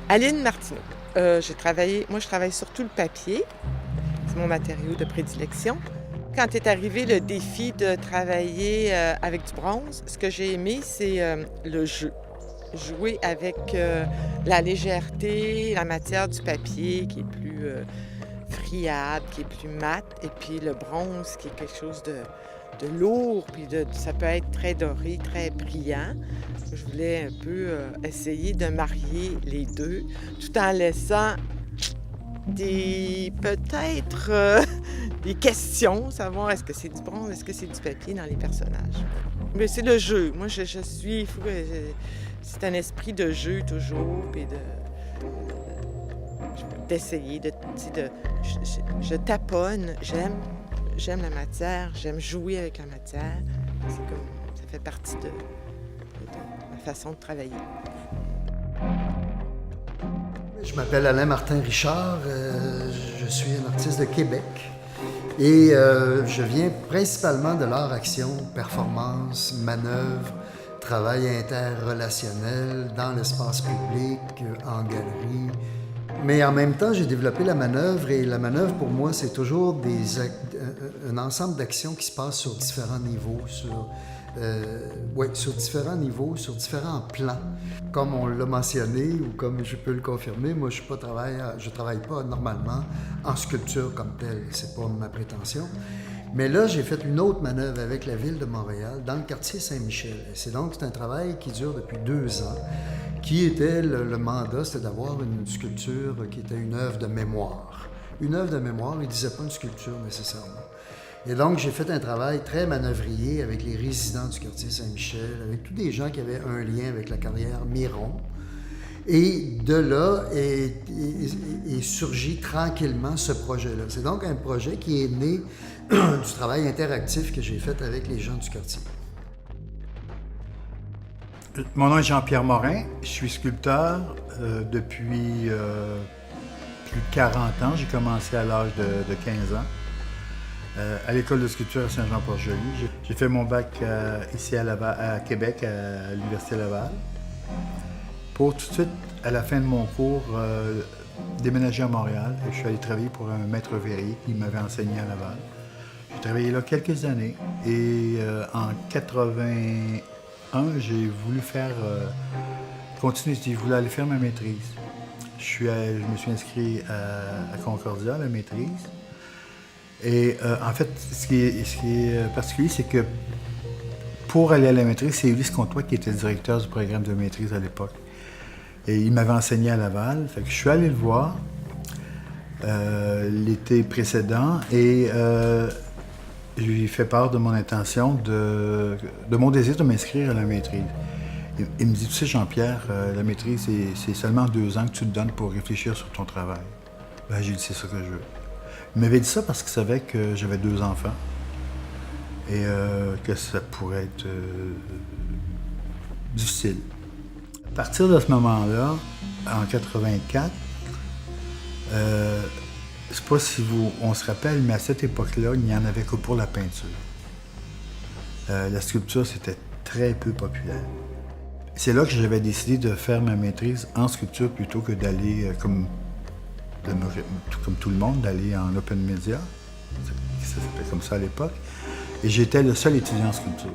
Aline Martineau. Je travaille surtout le papier. C'est mon matériau de prédilection. Quand est arrivé le défi de travailler avec du bronze, ce que j'ai aimé, c'est le jeu. Jouer avec la légèreté, la matière du papier qui est plus friable, qui est plus mat, et puis le bronze qui est quelque chose de lourd, puis ça peut être très doré, très brillant. Je voulais un peu essayer de marier les deux, tout en laissant peut-être des questions, savoir est-ce que c'est du bronze, est-ce que c'est du papier dans les personnages. Mais c'est le jeu. Moi, je suis... c'est un esprit de jeu toujours, puis d'essayer, je taponne, j'aime la matière, j'aime jouer avec la matière. Ça fait partie de ma façon de travailler. Je m'appelle Alain Martin Richard, je suis un artiste de Québec et je viens principalement de l'art-action, performance, manœuvre, travail interrelationnel dans l'espace public, en galerie. Mais en même temps, j'ai développé la manœuvre et la manœuvre pour moi, c'est toujours un ensemble d'actions qui se passent sur différents niveaux, sur différents niveaux, sur différents plans. Comme on l'a mentionné ou comme je peux le confirmer, moi je travaille pas normalement en sculpture comme telle, c'est pas ma prétention. Mais là, j'ai fait une autre manœuvre avec la Ville de Montréal dans le quartier Saint-Michel. C'est un travail qui dure depuis 2 ans, qui était le mandat, c'était d'avoir une sculpture qui était une œuvre de mémoire. Une œuvre de mémoire, il ne disait pas une sculpture nécessairement. Et donc, j'ai fait un travail très manœuvrier avec les résidents du quartier Saint-Michel, avec tous des gens qui avaient un lien avec la carrière Miron. Et de là est surgi tranquillement ce projet-là. C'est donc un projet qui est né du travail interactif que j'ai fait avec les gens du quartier. Mon nom est Jean-Pierre Morin. Je suis sculpteur depuis plus de 40 ans. J'ai commencé à l'âge de 15 ans. À l'école de sculpture à Saint-Jean-Port-Joli. J'ai fait mon bac ici à Québec, à l'Université Laval. Pour tout de suite, à la fin de mon cours, déménager à Montréal. Et je suis allé travailler pour un maître verrier qui m'avait enseigné à Laval. J'ai travaillé là quelques années et en 81, j'ai voulu continuer, je voulais aller faire ma maîtrise. Je me suis inscrit à Concordia, la maîtrise. Et en fait, ce qui est particulier, c'est que pour aller à la maîtrise, c'est Ulysse Comtois qui était le directeur du programme de maîtrise à l'époque. Et il m'avait enseigné à Laval. Fait que je suis allé le voir l'été précédent et je lui ai fait part de mon intention, de mon désir de m'inscrire à la maîtrise. Il me dit, tu sais, Jean-Pierre, la maîtrise, c'est seulement 2 ans que tu te donnes pour réfléchir sur ton travail. Ben, j'ai dit, c'est ça que je veux. Il m'avait dit ça parce qu'il savait que j'avais 2 enfants et que ça pourrait être difficile. À partir de ce moment-là, en 84, je ne sais pas si on se rappelle, mais à cette époque-là, il n'y en avait que pour la peinture. La sculpture, c'était très peu populaire. C'est là que j'avais décidé de faire ma maîtrise en sculpture plutôt que d'aller, comme tout le monde, d'aller en open media. Ça s'appelait comme ça à l'époque. Et j'étais le seul étudiant en sculpture.